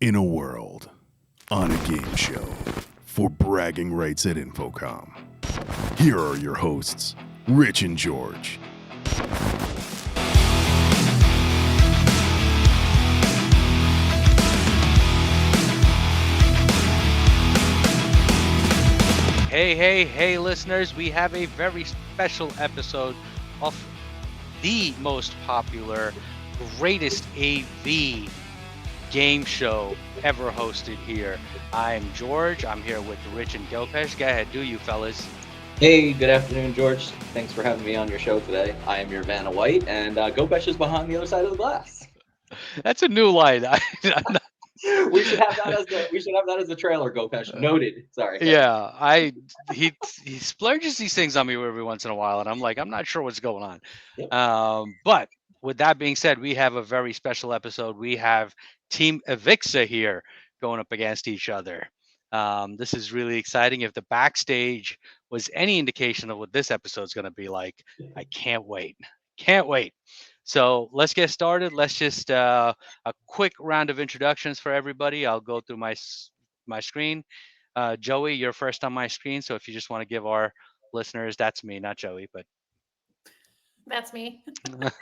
In a world, on a game show, for bragging rights at Infocom, here are your hosts, Rich and George. Hey, listeners, we have a very special episode of the most popular, greatest AV game show ever hosted here. I'm George. I'm here with Rich and Gopesh. Go ahead, do you fellas. Hey, good afternoon, George. Thanks for having me on your show today. I am your Vanna White, and Gopesh is behind the other side of the glass. That's a new line. We should have that as the trailer, Gopesh. Noted. Sorry. Yeah, he splurges these things on me every once in a while, and I'm like, I'm not sure what's going on. Yep. But with that being said, we have a very special episode. We have Team AVIXA here going up against each other. This is really exciting. If the backstage was any indication of what this episode is going to be like, I can't wait. Can't wait. So let's get started. Let's just a quick round of introductions for everybody. I'll go through my screen. Joey, you're first on my screen. So if you just want to give our listeners, that's me, not Joey, but that's me.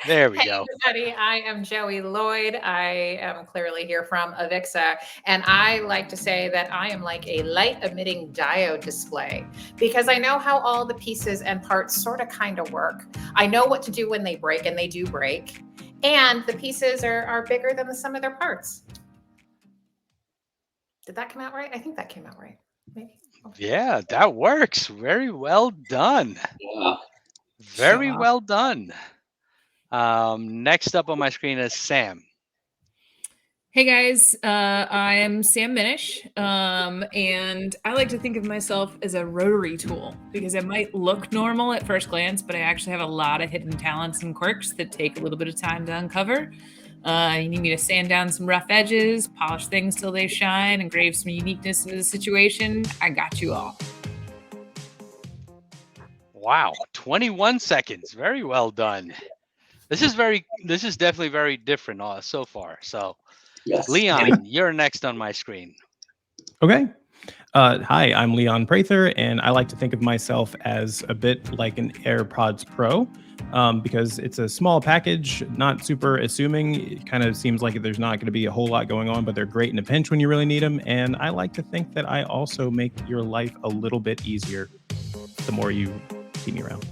There we hey, go. Everybody, I am Joey Lloyd. I am clearly here from AVIXA, and I like to say that I am like a light-emitting diode display because I know how all the pieces and parts sort of kind of work. I know what to do when they break, and they do break, and the pieces are bigger than the sum of their parts. Did that come out right? I think that came out right. Maybe. Yeah, that works. Very well done. Yeah. Very well done. Next up on my screen is Sam. Hey guys, I am Sam Minish, and I like to think of myself as a rotary tool because it might look normal at first glance, but I actually have a lot of hidden talents and quirks that take a little bit of time to uncover. You need me to sand down some rough edges, polish things till they shine, engrave some uniqueness into the situation. I got you all. Wow, 21 seconds. Very well done. This is definitely very different so far. So, yes. Leon, you're next on my screen. Okay. Hi, I'm Leon Prather, and I like to think of myself as a bit like an AirPods Pro because it's a small package, not super assuming. It kind of seems like there's not going to be a whole lot going on, but they're great in a pinch when you really need them. And I like to think that I also make your life a little bit easier the more you keep me around.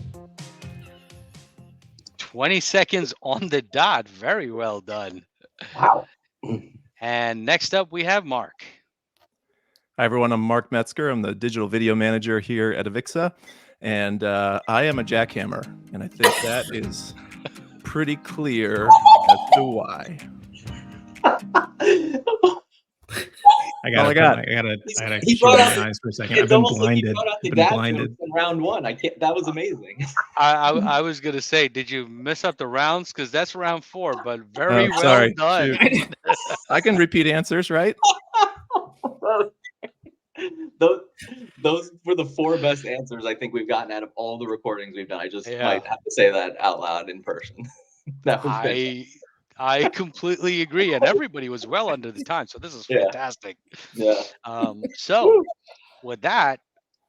20 seconds on the dot. Very well done. Wow. And next up, we have Mark. Hi, everyone. I'm Mark Metzger. I'm the digital video manager here at AVIXA, and I am a jackhammer, and I think that is pretty clear as to why. I gotta shoot my eyes for a second. I've been blinded. In round one. That was amazing. I was gonna say, did you mess up the rounds? Because that's round 4, but very well done. I can repeat answers, right? Those were the 4 best answers I think we've gotten out of all the recordings we've done. I just might have to say that out loud in person. That was fantastic. I completely agree, and everybody was well under the time, so this is fantastic. Yeah. So with that,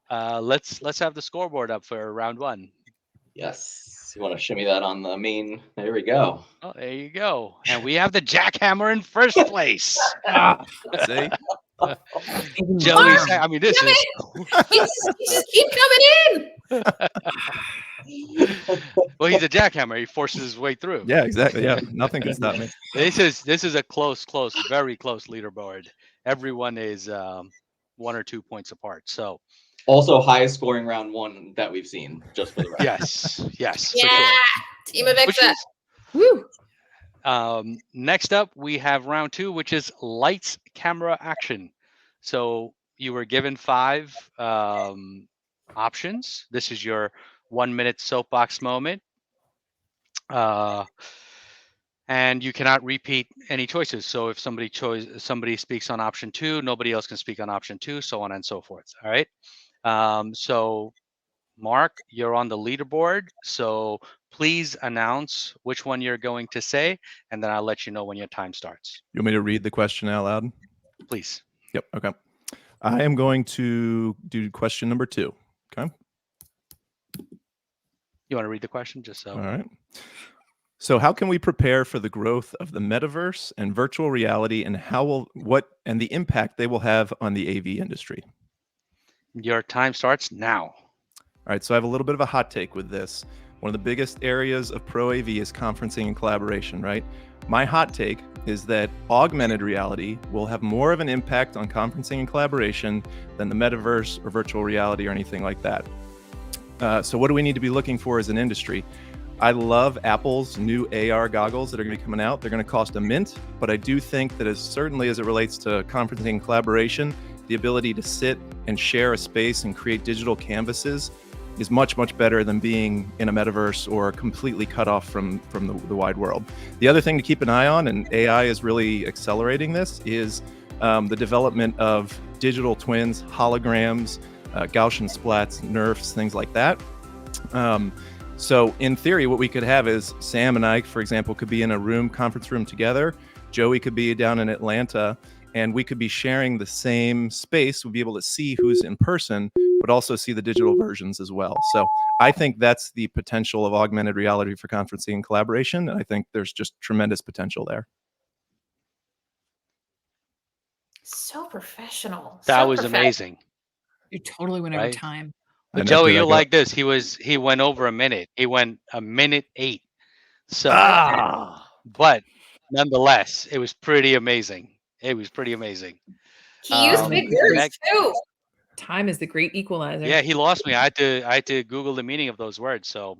let's have the scoreboard up for round 1. Yes. You want to shimmy that on the main? There we go. Oh, there you go. And we have the jackhammer in first place. See? Joey, I mean, this is. Just keep coming in. Well, he's a jackhammer. He forces his way through. Yeah, exactly. Yeah, nothing can stop me. This is a close, very close leaderboard. Everyone is 1 or 2 points apart. So. Also, highest scoring round 1 that we've seen, just for the record. Yes. Yeah, Sure. Team AVIXA. Woo! Next up, we have round 2, which is lights, camera, action. So you were given 5 options. This is your 1-minute soapbox moment. And you cannot repeat any choices. So if somebody speaks on option 2, nobody else can speak on option 2, so on and so forth. All right. So Mark, you're on the leaderboard. So please announce which one you're going to say, and then I'll let you know when your time starts. You want me to read the question out loud? please. Yep. Okay. I am going to do question number 2. Okay. You want to read the question just so? All right. So how can we prepare for the growth of the metaverse and virtual reality, and and the impact they will have on the AV industry? Your time starts now. All right, so I have a little bit of a hot take with this. One of the biggest areas of pro AV is conferencing and collaboration, right? My hot take is that augmented reality will have more of an impact on conferencing and collaboration than the metaverse or virtual reality or anything like that. So what do we need to be looking for as an industry? I love Apple's new AR goggles that are going to be coming out. They're going to cost a mint, but I do think that certainly as it relates to conferencing and collaboration, the ability to sit and share a space and create digital canvases is much, much better than being in a metaverse or completely cut off from the wide world. The other thing to keep an eye on, and AI is really accelerating this, is the development of digital twins, holograms, Gaussian splats, nerfs, things like that. So in theory, what we could have is Sam and I, for example, could be in a conference room together. Joey could be down in Atlanta, and we could be sharing the same space. We'll be able to see who's in person, but also see the digital versions as well. So I think that's the potential of augmented reality for conferencing and collaboration. And I think there's just tremendous potential there. So professional. That so was amazing. You totally went over Right? time. But Joey, you'll like this. He went over a minute. He went 1:08. So, but nonetheless, it was pretty amazing. It was pretty amazing. He used big words too. Time is the great equalizer. Yeah, he lost me. I had to Google the meaning of those words. So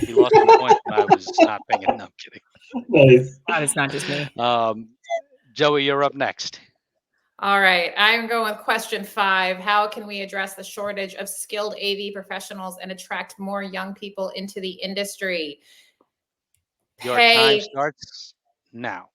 he lost 1 point when I was not paying it. No, I'm kidding. Nice. God, it's not just me. Joey, you're up next. All right, I'm going with question 5. How can we address the shortage of skilled AV professionals and attract more young people into the industry? Your time starts now.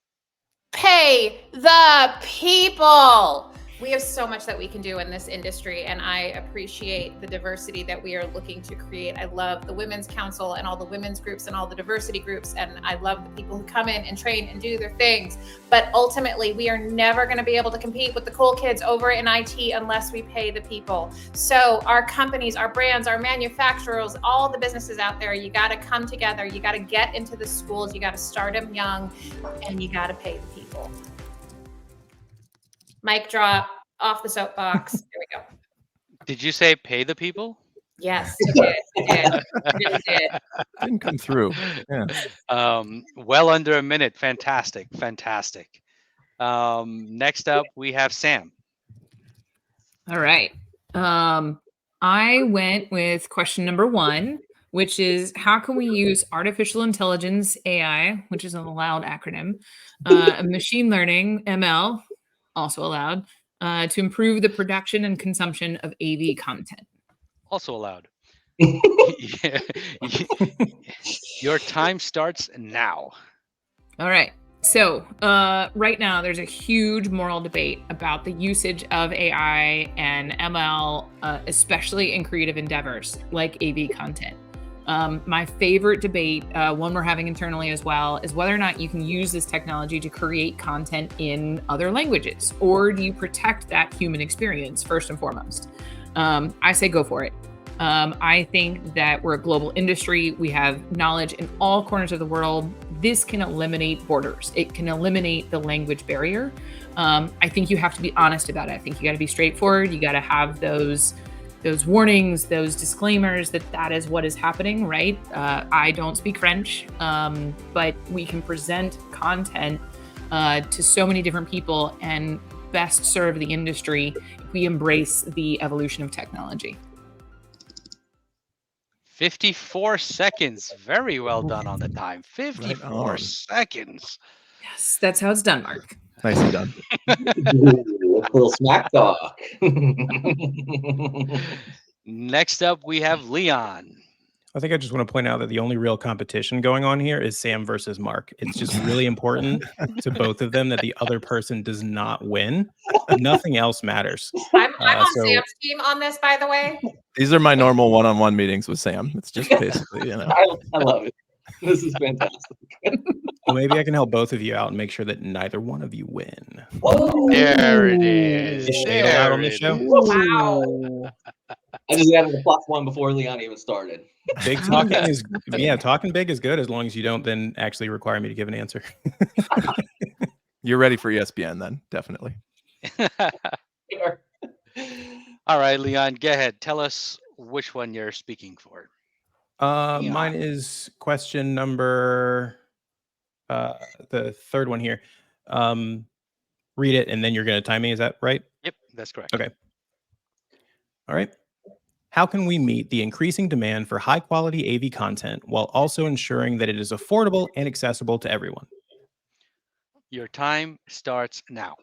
Pay the people. We have so much that we can do in this industry, and I appreciate the diversity that we are looking to create. I love the Women's Council and all the women's groups and all the diversity groups, and I love the people who come in and train and do their things. But ultimately, we are never going to be able to compete with the cool kids over in IT unless we pay the people. So our companies, our brands, our manufacturers, all the businesses out there, you got to come together. You got to get into the schools. You got to start them young, and you got to pay the people. Mic drop, off the soapbox. Here we go. Did you say pay the people? Yes, you did. You did. You did. Didn't come through. Yeah. Well under a minute. Fantastic. Fantastic. Next up, we have Sam. All right. I went with question number 1, which is how can we use artificial intelligence, AI, which is an allowed acronym, machine learning, ML, also allowed, to improve the production and consumption of AV content. Also allowed. Your time starts now. All right. So right now, there's a huge moral debate about the usage of AI and ML, especially in creative endeavors like AV content. My favorite debate, one we're having internally as well, is whether or not you can use this technology to create content in other languages, or do you protect that human experience first and foremost? I say go for it. I think that we're a global industry. We have knowledge in all corners of the world. This can eliminate borders. It can eliminate the language barrier. I think you have to be honest about it. I think you got to be straightforward. You got to have those warnings, those disclaimers that is what is happening, right? I don't speak French, but we can present content to so many different people and best serve the industry if we embrace the evolution of technology. 54 secons. Very well done on the time. 54 Right seconds. Yes, that's how it's done, Mark. Nicely done. Ooh, a little smack talk. Next up, we have Leon. I think I just want to point out that the only real competition going on here is Sam versus Mark. It's just really important to both of them that the other person does not win. Nothing else matters. I'm on Sam's team on this, by the way. These are my normal one-on-one meetings with Sam. It's just basically, I love it. This is fantastic. Well, maybe I can help both of you out and make sure that neither one of you win. There it is. Is shade allowed on this show? Wow. I just added a +1 before Leon even started. Big talking is, yeah, talking big is good as long as you don't then actually require me to give an answer. You're ready for ESPN then, definitely. All right, Leon, go ahead. Tell us which one you're speaking for. Mine is question number, the third one here. Read it, and then you're going to time me. Is that right? Yep, that's correct. Okay. All right. How can we meet the increasing demand for high-quality AV content while also ensuring that it is affordable and accessible to everyone? Your time starts now.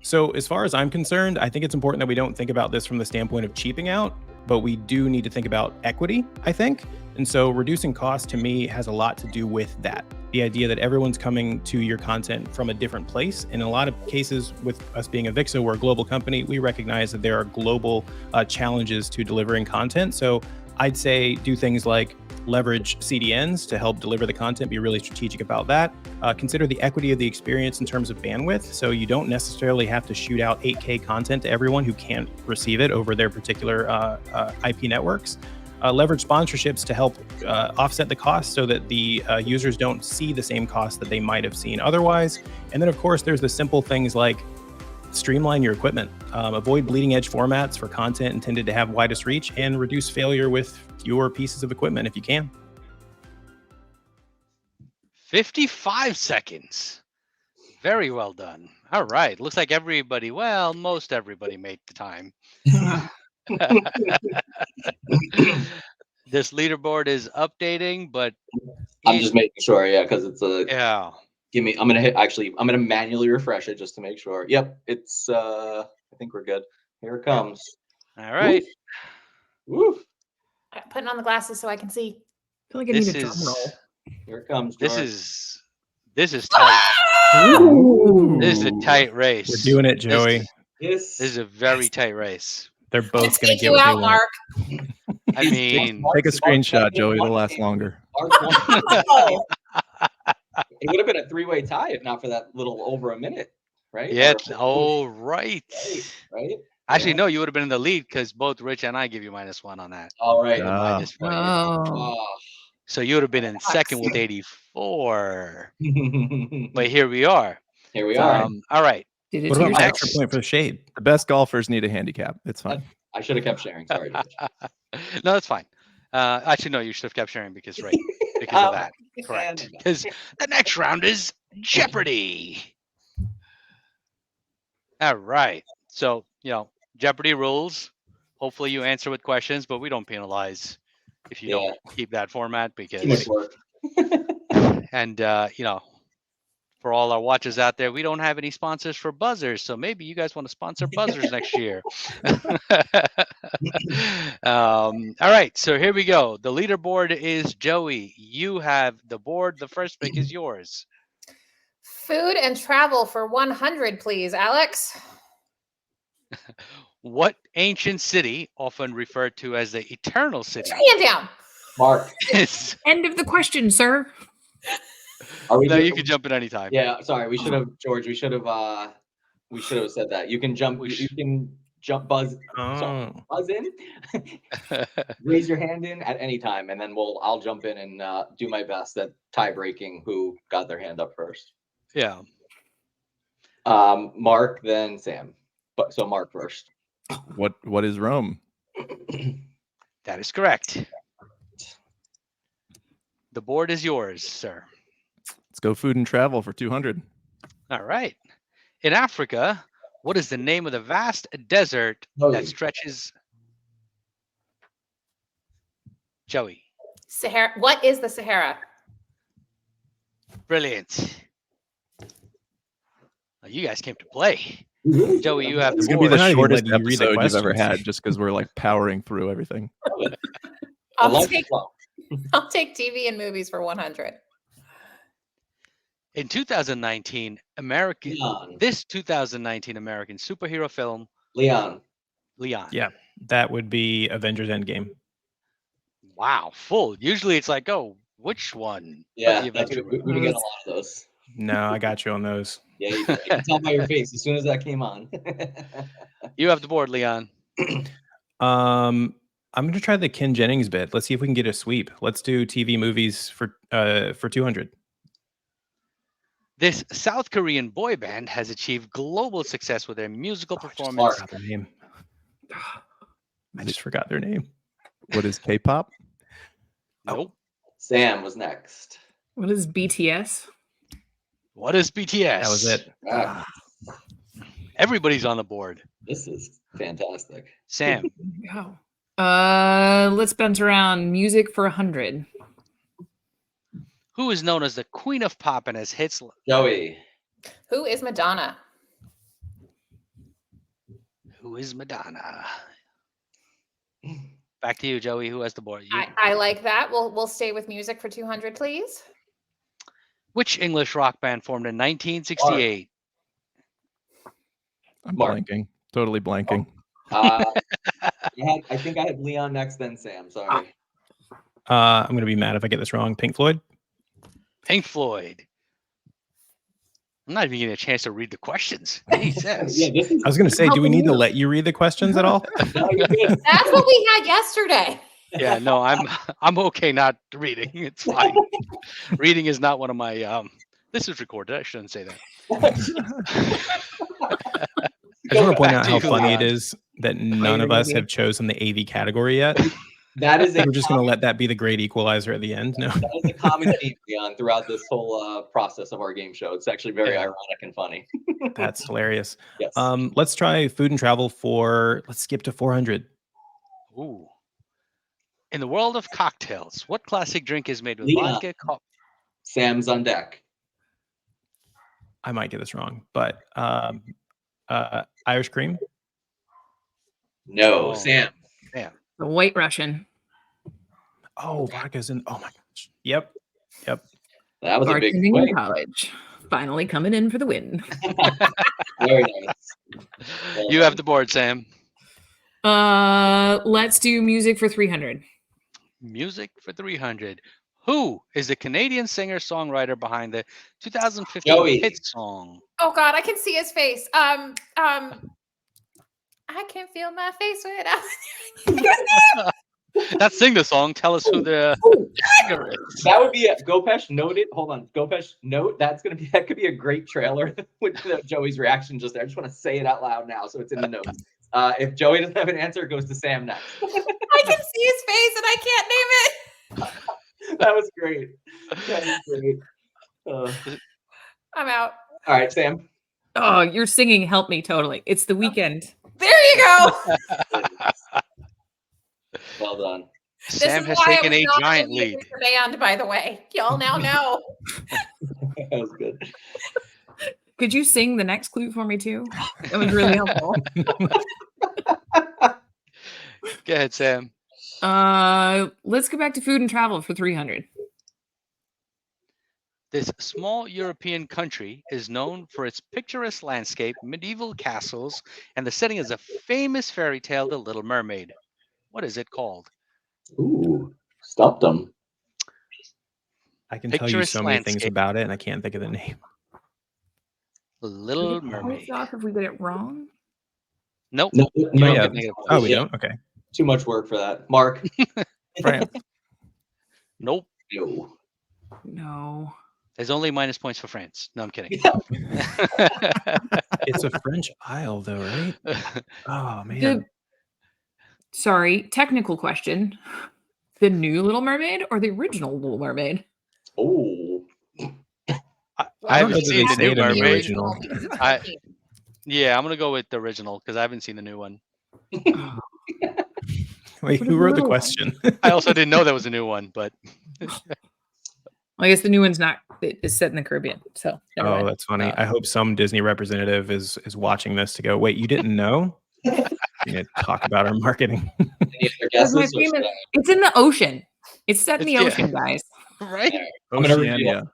So as far as I'm concerned, I think it's important that we don't think about this from the standpoint of cheaping out, but we do need to think about equity, I think. And so reducing costs to me has a lot to do with that. The idea that everyone's coming to your content from a different place. In a lot of cases, with us being AVIXA, we're a global company, we recognize that there are global challenges to delivering content. So I'd say do things like leverage CDNs to help deliver the content, be really strategic about that. Consider the equity of the experience in terms of bandwidth. So you don't necessarily have to shoot out 8K content to everyone who can't receive it over their particular IP networks. Leverage sponsorships to help offset the cost so that the users don't see the same cost that they might have seen otherwise. And then of course, there's the simple things like streamline your equipment, avoid bleeding edge formats for content intended to have widest reach, and reduce failure with fewer pieces of equipment if you can. 55 seconds. Very well done. All right. Looks like everybody, well, most everybody made the time. This leaderboard is updating, but I'm just making sure, yeah, because it's a yeah. I'm gonna manually refresh it just to make sure. Yep, it's I think we're good. Here it comes. All right. Woo. I'm putting on the glasses so I can see. I feel like I need a drum roll. Here it comes, George. This is tight. Ooh. This is a tight race. We're doing it, Joey. This is a very tight race. They're both going to Take get you what out, they Mark. want. I mean, Take a screenshot, Joey. It'll last longer. It would have been a three-way tie if not for that little over a minute, right? yeah. Or- Right. Right. Actually, Yeah. no, you would have been in the lead because both Rich and I give you -1 on that. All right. Minus one. Oh. So you would have been in second with 84. But here we are. Here we are. All right. Did it What to about my yourself. extra point for the shade? The best golfers need a handicap. It's fine. I should have kept sharing. Sorry. George. No, that's fine. Actually, no, you should have kept sharing because of that. Correct. Because the next round is Jeopardy. All right. So, Jeopardy rules. Hopefully you answer with questions, but we don't penalize if you don't keep that format because Too much work. and for all our watchers out there, we don't have any sponsors for buzzers, so maybe you guys want to sponsor buzzers next year. All right, so here we go. The leaderboard is Joey. You have the board. The first pick is yours. Food and travel for 100, please, Alex. What ancient city, often referred to as the Eternal City, Hand down. Mark. is... End of the question, sir. Are we No, you can jump in anytime. Yeah, sorry. We should have, George. We should have said that. You can jump. You can jump. Buzz. Sorry, buzz in. Raise your hand in at any time, and then I'll jump in and do my best at tie breaking who got their hand up first. Yeah. Mark, then Sam. So Mark first. What is Rome? That is correct. The board is yours, sir. Let's go food and travel for 200. All right. In Africa, what is the name of the vast desert that stretches? Joey. Sahara. What is the Sahara? Brilliant. Well, you guys came to play. Joey, you have the It's gonna board. be the Not even shortest letting you read the episode you've ever questions. had, just because we're like powering through everything. I'll take TV and movies for 100. In 2019, this 2019 American superhero film, Leon. Yeah, that would be Avengers Endgame. Wow, full. Usually it's like, oh, Which one? Yeah, The that's Avenger we've been getting a lot of those. No, I got you on those. Yeah, you do. I can tell by your face as soon as that came on. You have the board, Leon. I'm gonna try the Ken Jennings bit. Let's see if we can get a sweep. Let's do TV movies for 200. This South Korean boy band has achieved global success with their musical I just performance. forgot their name. I just forgot their name. What is K-pop? Nope. Sam was next. What is BTS? What is BTS? That was it. Ah, Everybody's on the board. this is fantastic. Sam, Go. Let's bounce around. Music for 100. who is known as the Queen of Pop and has hits. Joey. Who is Madonna? Who is Madonna? Back to you, Joey. Who has the board? You. I like that. We'll stay with music for 200, please. Which English rock band formed in 1968? I'm Mark. blanking. Totally blanking. I think I had Leon next, then Sam. Sorry. I'm gonna be mad if I get this wrong. Pink Floyd. Pink Floyd. I'm not even getting a chance to read the questions. Jesus. Yeah, this is. I was gonna say, do we need to let you read the questions at all? No, you're good. That's what we had yesterday. Yeah, no, I'm okay not reading. It's fine. Reading is not one of my this is recorded. I shouldn't say that. I just want to point Back out to how you, funny Leon. it is that none of us have chosen the AV category yet. That is We're just gonna let that be the great equalizer at the end. No. that is a common theme, Leon, throughout this whole process of our game show. It's actually very Yeah. ironic and funny. That's hilarious. Yes. Let's try food and travel for. Let's skip to 400. Ooh. In the world of cocktails, what classic drink is made with Leon. vodka? Sam's on deck. I might get this wrong, but Irish cream. No, Oh. Sam. The White Russian. Oh, vodka's in. Oh my gosh. Yep. That was a big Bartending swing. in college. Finally coming in for the win. Very nice. You have the board, Sam. Let's do music for 300. Music for 300. Who is the Canadian singer-songwriter behind the 2015 Joey. hit song? Oh God, I can see his face. I can feel my face without. Not sing the song. Tell us who the singer is. That would be a Gopesh noted. Hold on, Gopesh note. That could be a great trailer with Joey's reaction just there. I just want to say it out loud now, so it's in the notes. If Joey doesn't have an answer, it goes to Sam next. I can see his face and I can't name it. That was great. That was great. I'm out. All right, Sam. Oh, your singing helped me totally. It's The Weekend. There you go. Well done. Sam this has is why taken I a was not giant in the lead. Band, by the way, y'all now know. That was good. Could you sing the next clue for me too? That was really helpful. Go ahead, Sam. Let's go back to food and travel for 300. This small European country is known for its picturesque landscape, medieval castles, and the setting is a famous fairy tale, The Little Mermaid. What is it called? Ooh, stumped him. I can tell you Picturesque so many things landscape. about it, and I can't think of the name. Little Does it Mermaid. hold off if we get it wrong? Nope. No, You no, don't yeah. get negative points. Oh, we Yeah. don't. Okay. Too much work for that. Mark. France. Nope. No. No. There's only minus points for France. No, I'm kidding. It's a French isle, though, right? Oh man. The, sorry, technical question. The new Little Mermaid or the original Little Mermaid? Oh. I I don't know haven't that seen they the say new it in the Mermaid. original. Yeah, I'm gonna go with the original because I haven't seen the new one. Wait, What who is wrote the little one? question? I also didn't know that was a new one, but I guess the new one's not. It is set in the Caribbean, so never Oh, mind. that's funny. I hope some Disney representative is watching this to go, wait, you didn't know? You need to talk about our marketing. Any other That's my guesses? Or should famous- I- It's in the ocean. It's set in the It's- yeah. ocean, guys. right? I'm gonna reveal. Oceania.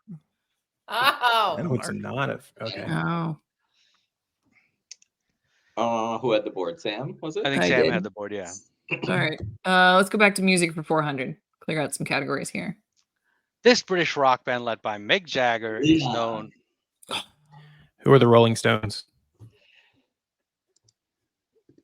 Oh, No, it's not. Okay. Oh, Who had the board? Sam, was it? I think I Sam did. had the board. Yeah. all right. Let's go back to music for 400. Clear out some categories here. This British rock band led by Mick Jagger is Leon. known. Who are the Rolling Stones?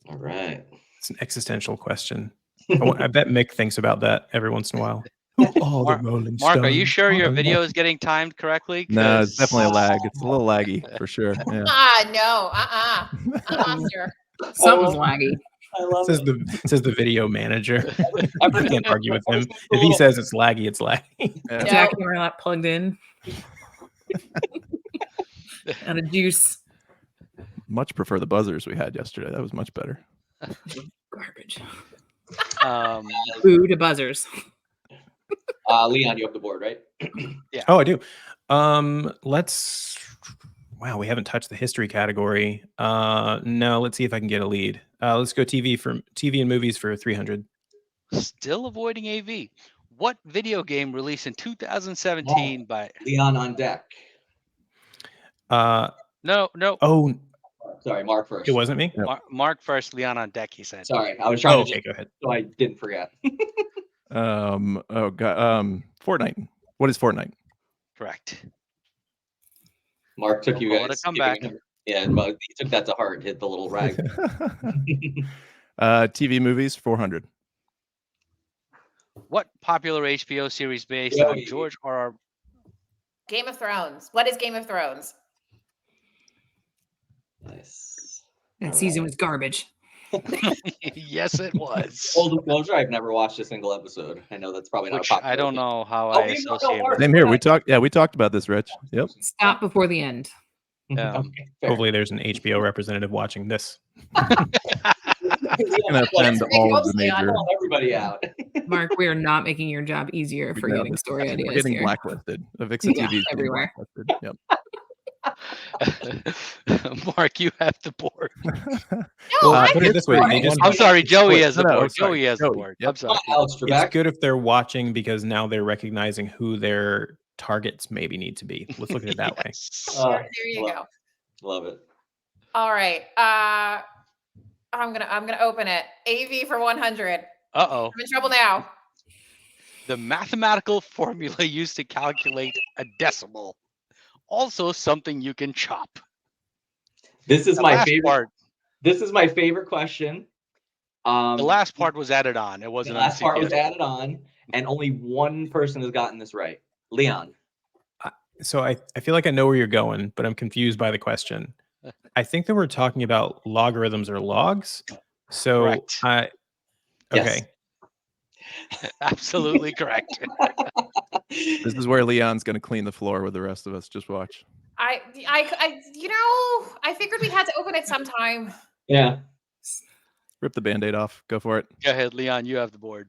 All right. It's an existential question. I bet Mick thinks about that every once in a while. Who are Mark- the Rolling Mark, are you Stones? sure your Are video is getting timed correctly? No, it's 'Cause- definitely a lag. It's a little laggy for sure. Yeah. No. Sir. Something's laggy. I It love says it. it says the video manager. You Every- can't argue with him. every If he little- says it's laggy, it's laggy. Yeah. No. Jackhammer not plugged in. And a juice. Much prefer the buzzers we had yesterday. That was much better. Garbage. Boo to buzzers. Leon, you have the board, right? Oh, I do. Wow, we haven't touched the history category. No, let's see if I can get a lead. Let's go TV and movies for 300. Still avoiding AV. What video game released in 2017 by? Leon on deck. No. Oh, Sorry, Mark first. it wasn't me. Mark first. Leon on deck. He said. Sorry, I was trying Oh, to okay, go ahead. so I didn't forget. Oh god. Fortnite. What is Fortnite? Correct. Mark took you Call it guys. a comeback. giving him- Yeah, he took that to heart. Hit the little rag. TV movies 400. What popular HBO series based Joey. on George R.R. Game of Thrones. What is Game of Thrones? Nice. That season was garbage. Yes, it was. Full disclosure, I've never watched a single episode. I know that's probably not Which a popular I don't thing. know how Oh, I you don't know associate Mark. with. Same here. We talked about this, Rich. Yep. Stop before the end. Yeah. Okay, fair. Hopefully, there's an HBO representative watching this. It's gonna offend all of the major. Call everybody out. Mark, we are not making your job easier for getting story We're ideas getting here. blacklisted. AVIXA Yeah, TV is getting everywhere. blacklisted. Yep. Mark, you have the board. Put it this way: they just, I'm sorry, Joey has the No, board. sorry, Joey has the Joey. board. Yep. I'm sorry. Alex it's Trebek. good if they're watching because now they're recognizing who their targets maybe need to be. Let's look at it that way. Yes. Uh, There you love- go. Love it. All right. I'm gonna open it. AV for 100. Uh-oh. I'm in trouble now. The mathematical formula used to calculate a decimal. Also something you can chop. This is The my last favorite. part. This is my favorite question. The last part was added on. It wasn't The last part was unsecured. added on, and only one person has gotten this right. Leon. So I feel like I know where you're going, but I'm confused by the question. I think that we're talking about logarithms or logs. So Correct. Yes. Okay. Absolutely correct. This is where Leon's gonna clean the floor with the rest of us. Just watch. I figured we had to open it sometime. Yeah. Rip the band-aid off. Go for it. Go ahead, Leon. You have the board.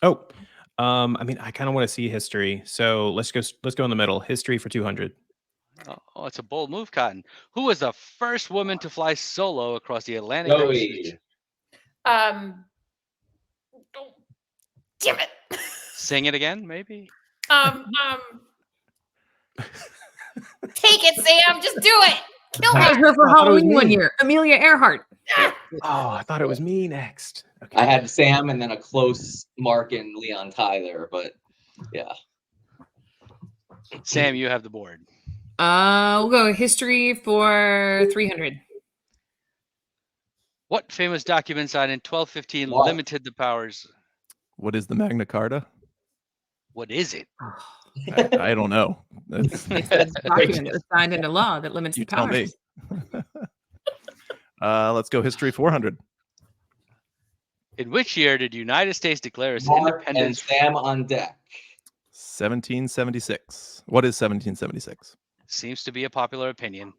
Oh, I mean, I kind of want to see history. So let's go in the middle. History for 200. Oh, it's a bold move, Cotton. Who was the first woman to fly solo across the Atlantic Joey. Ocean? Damn it. Sing it again, maybe. Take it, Sam. Just do it. Kill That was her. her for I thought it was Halloween one me. year. Amelia Earhart. Oh, I thought it was me next. Okay. I had Sam and then a close Mark and Leon tie there, but yeah. Sam, you have the board. We'll go history for 300. What famous document signed in 1215 What? limited the powers? What is the Magna Carta? What is it? I don't know. That's, It's a document that was signed into law that limits you the tell me. powers. Let's go history 400. In which year did the United States declare its Mark and independence? Sam on deck. 1776. What is 1776? Seems to be a popular opinion.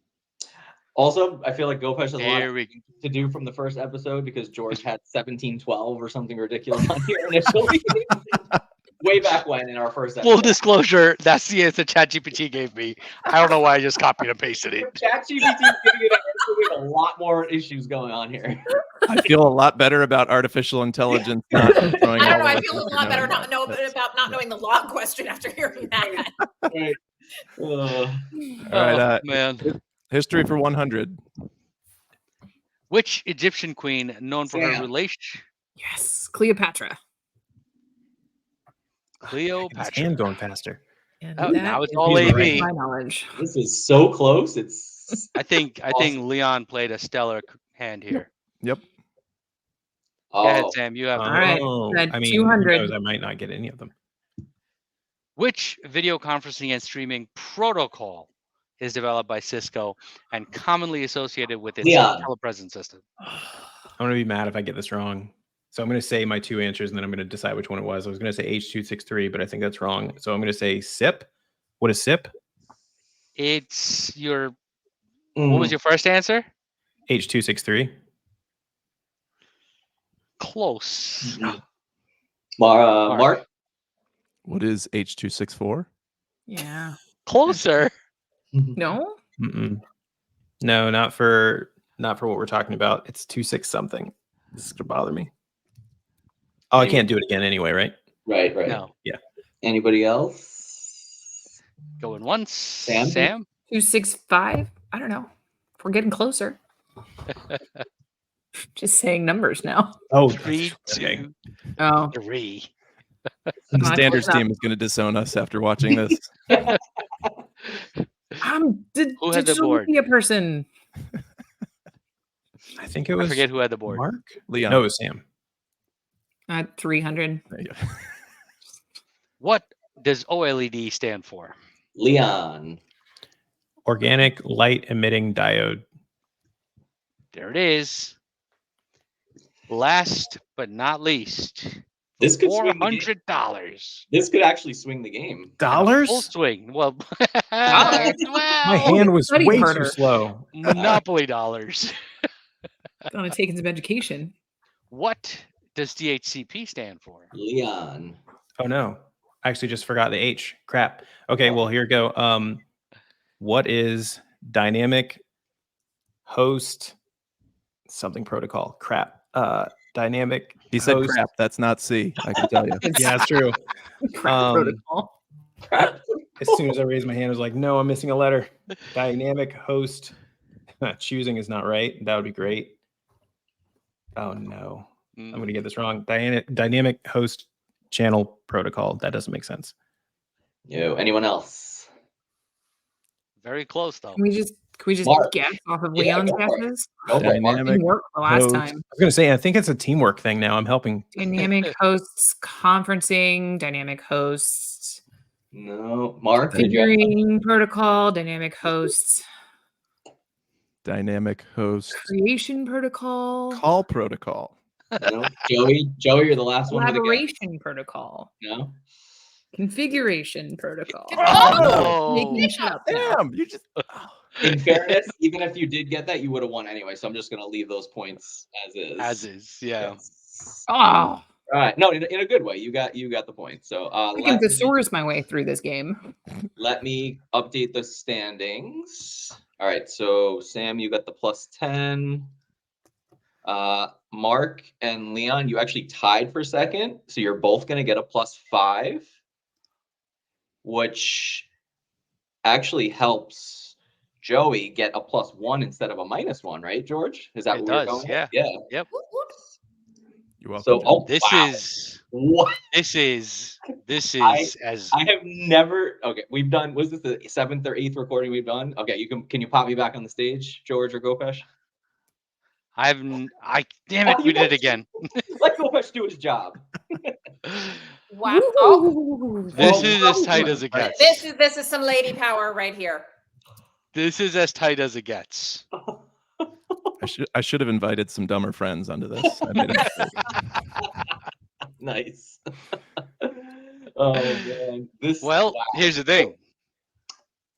Also, I feel like Gopesh has a lot Here we go. to do from the first episode because George had 1712 or something ridiculous on here initially. Way back when in our first episode. Full disclosure, that's the answer ChatGPT gave me. I don't know why I just copied and pasted it. ChatGPT is giving it an answer. We have a lot more issues going on here. I feel a lot better about artificial intelligence not throwing I don't know. all I of feel a us, lot better you know, about not knowing the log question after hearing that. Right. All right, Oh, man. history for 100. Which Egyptian queen, known for her Sam. relation, Yes, Cleopatra. His Cleopatra? hand going faster. And Oh, that now it's is all the AV. best of my knowledge. This is so close. It's I think Awesome. Leon played a stellar hand here. Yep. Go ahead, oh, Sam. You have the All right. Oh, At I mean, who 200. knows? I might not get any of them. Which video conferencing and streaming protocol is developed by Cisco and commonly associated with its Leon. telepresence system? I'm gonna be mad if I get this wrong. So I'm gonna say my two answers, and then I'm gonna decide which one it was. I was gonna say H263, but I think that's wrong. So I'm gonna say SIP. What is SIP? It's your. Mm. What was your first answer? H263. Close. Mark? What is H264? Yeah. Closer. No? Mm-mm. No, not for what we're talking about. It's 26 something. This is gonna bother me. Oh, I can't do it again anyway, right? Right. No. Anybody else? Going once. Sam? Sam? 265? I don't know. We're getting closer. Just saying numbers now. Oh, 3, okay. 2, Oh. 3. The Not standards close enough. team is going to disown us after watching this. I'm Who had the board? a person. I think it I was forget who had the board. Mark. Leon. No, it was Sam. At 300. There you go. What does OLED stand for? Leon. Organic light emitting diode. There it is. Last but not least, This could swing the game. $400. This could actually swing the game. Full swing. Well, Dollars? My hand was Study way too harder. slow. Monopoly dollars. Gonna take some education. What does DHCP stand for? Leon. Oh no. I actually just forgot the H. Crap. Okay, well here we go. What is dynamic host something protocol? Crap. Dynamic He said host. crap. That's not C. I can tell you. Yeah, it's true. Crap protocol. As soon as I raised my hand, I was like, no, I'm missing a letter. Dynamic host. Choosing is not right. That would be great. Oh no. I'm going to get this wrong. Dynamic host channel protocol. That doesn't make sense. Yo, anyone else? Very close though. Can we just Mark. guess off of Yeah, Leon's go for it. guesses? Go for it, Mark. Dynamic Didn't work the last host. time. I was going to say, I think it's a teamwork thing now. I'm helping. Dynamic hosts conferencing, dynamic hosts No. Mark? did you have- configuring protocol, dynamic hosts Dynamic host creation protocol, call protocol. No. Joey, you're the last one with a guess. collaboration protocol, No. configuration protocol. Oh, Making me shut up now. Damn, you just In fairness, even if you did get that, you would have won anyway. So I'm just gonna leave those points as is. as is. Yeah. Yes. Oh, All right. No, in a good way. You got the point. So I can thesaurus my way through this game. let me update the standings. All right. So Sam, you got the +10. Mark and Leon, you actually tied for second. So you're both gonna get a +5, which actually helps Joey get a +1 instead of a -1, right, George? Is that It what we're does, going yeah. with? Yeah. Yep. you're welcome. So, John. oh, This wow. is What? this is as I have never. Okay, we've done. Was this the 7th or 8th recording we've done? Okay, can you pop me back on the stage, George or Gopesh? damn it, Oh, we you did it guys- again. Let Gopesh do his job. Wow. Oh, Ooh. This Oh, is as tight no. as it gets. this is some lady power right here. This is as tight as it gets. I should have invited some dumber friends onto this. I made a mistake. Nice. Oh man, this. Well, wow. here's the thing.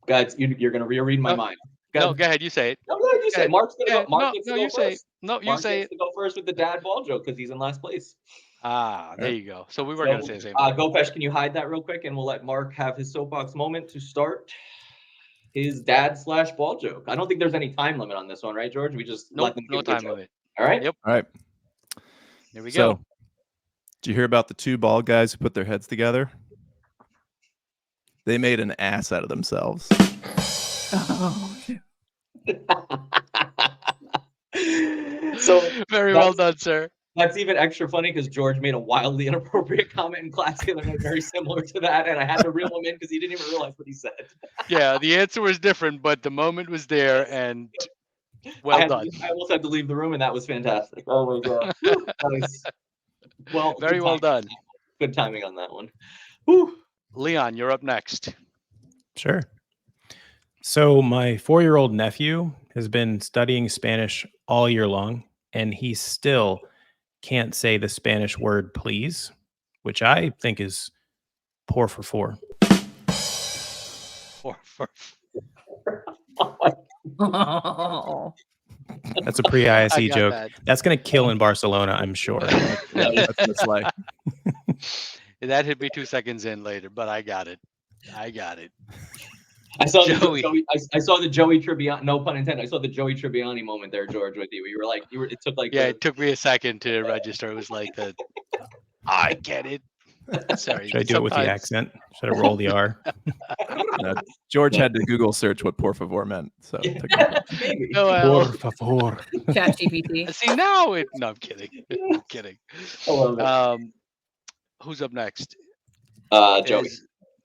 Guys, you're gonna reread my No, mind. No, go ahead. You say it. No, you say it. Mark's gonna Yeah, go. Mark gets to go you say it. first. No, you Mark say gets it. to go first with the dad ball joke because he's in last place. Ah, there you go. So we were So, gonna say the same thing. Gopesh, can you hide that real quick, and we'll let Mark have his soapbox moment to start his dad/ball joke. I don't think there's any time limit on this one, right, George? We just let Nope, them no give a good time joke. limit. All right. Yep. All right. There we So, go. did you hear about the two bald guys who put their heads together? They made an ass out of themselves. Oh, So Very well that's- done, sir. That's even extra funny because George made a wildly inappropriate comment in class the other night, very similar to that, and I had to reel him in because he didn't even realize what he said. Yeah, the answer was different, but the moment was there, and well done. I almost had to leave the room, and that was fantastic. Oh my god, nice. Well, Very well done. Good timing on that one. Whew. Leon, you're up next. Sure. So my 4-year-old nephew has been studying Spanish all year long, and he still can't say the Spanish word please, which I think is por favor. Oh. That's a pre-ISE I got joke. that. That's going to kill in Barcelona, I'm sure. That's what it's like. That hit me 2 seconds in later, but I got it. I saw Joey. I saw the Joey Tribbiani. No pun intended. I saw the Joey Tribbiani moment there, George, with you. You were like, it took like. Yeah, it took me a second to register. It was like I get it. Sorry. Should I do it with the accent? Should I roll the R? George had to Google search what por favor meant. So it took him. No, well, Por favor. ChatGPT. see now it. No, I'm kidding. I'm kidding. I love it. Who's up next? Joey.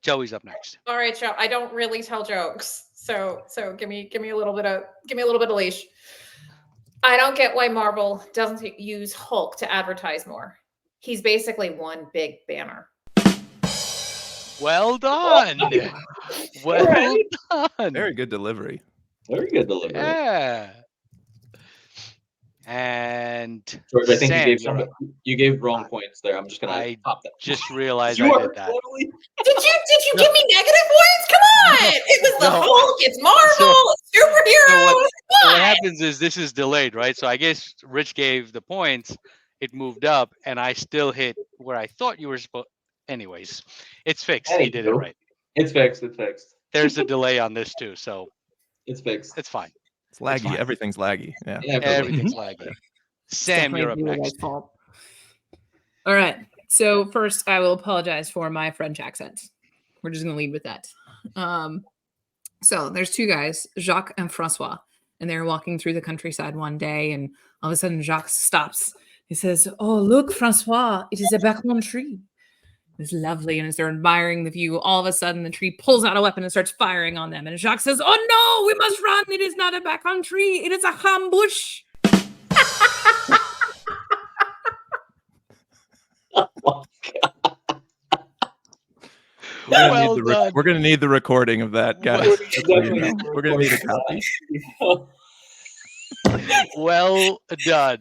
Joey's up next. All right, Joe. I don't really tell jokes, so give me a little bit of leash. I don't get why Marvel doesn't use Hulk to advertise more. He's basically one big banner. Well done. Well done. Very good delivery. Very good delivery. Yeah. And George, I think Sam, you gave wrong points there. I'm just gonna top that. just realized You I are did that. totally. Did you give me negative points? Come on! It was the No. Hulk. It's Marvel. It's superhero. So what happens is this is delayed, right? So I guess Rich gave the points, it moved up, and I still hit where I thought you were supposed. Anyways, it's fixed. He did it right. It's fixed. It's fixed. There's a delay on this too, so It's fixed. it's fine. It's laggy. fine. Everything's laggy. Yeah. Everything's laggy. Sam, you're up next. All right. So first, I will apologize for my French accent. We're just going to lead with that. So there's two guys, Jacques and Francois, and they're walking through the countryside one day, and all of a sudden Jacques stops. He says, "Oh, look, Francois, it is a Bacon tree." It's lovely, and as they're admiring the view, all of a sudden the tree pulls out a weapon and starts firing on them. And Jacques says, "Oh no, we must run! It is not a Bacon tree; it is a ambush." We're gonna need the recording of that, guys. We're gonna need a copy. Well done.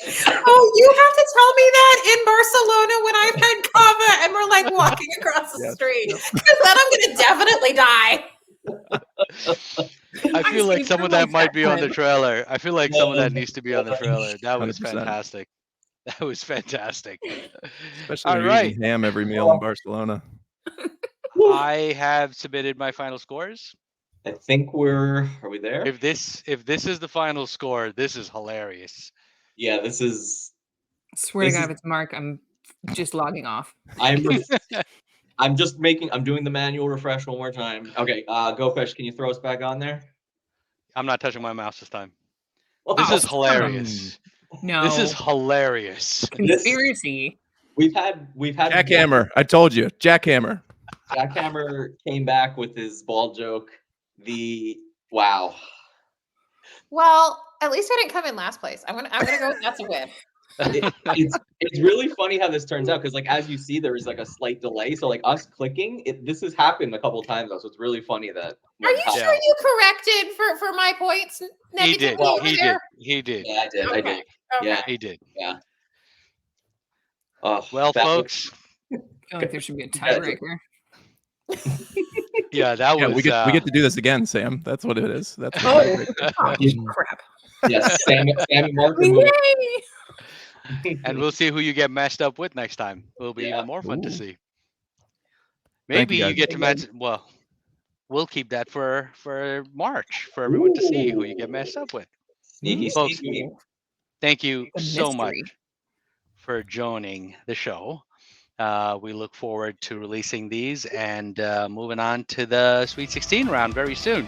Oh, you have to tell me that in Barcelona when I've had kava and we're like walking across the street, because then I'm gonna definitely die. I feel like some of that might be on the trailer. I feel like some of that needs to be on the trailer. That was 100%. fantastic. That was fantastic. Especially All when you're right. eating ham every meal in Barcelona. I have submitted my final scores. I think are we there? If this is the final score, this is hilarious. Yeah, this is. Swear to This God, is- if it's Mark, I'm just logging off. I'm doing the manual refresh one more time. Okay, Go Fish, can you throw us back on there? I'm not touching my mouse this time. Wow. This is hilarious. No. This is hilarious. Conspiracy. We've had Jackhammer. I told you. Jackhammer. Jackhammer came back with his ball joke. Wow. Well, at least I didn't come in last place. I'm gonna go. That's a win. It's really funny how this turns out because like as you see there is like a slight delay. So like us clicking, this has happened a couple of times though. So it's really funny that. Are you sure you corrected for my points? He did. negatively over He did. there? He did. Yeah, I did. I did. Okay. Yeah. He did. Oh, Well, that was- folks. I feel like there should be a tiebreaker. Yeah, that Yeah, was. we get to do this again, Sam. That's what it is. That's Oh. what Oh, crap. Yes, Sam and Mark. are moving. And we'll see who you get matched up with next time. It'll be Yeah. even more fun to Ooh. see. Thank Maybe you, you guys. get to match. Well, we'll keep that for March for everyone to see who you get matched up with. Sneaky, Folks, sneaky. Thank you A so much mystery. for joining the show. We look forward to releasing these and moving on to the Sweet 16 round very soon.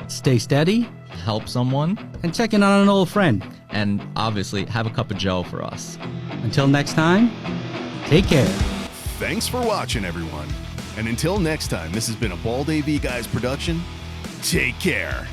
Stay steady help someone, and check in on an old friend. and obviously have a cup of Joe for us. Until next time, take care. Thanks for watching, everyone. And until next time, this has been a BaldAVGuys production. Take care.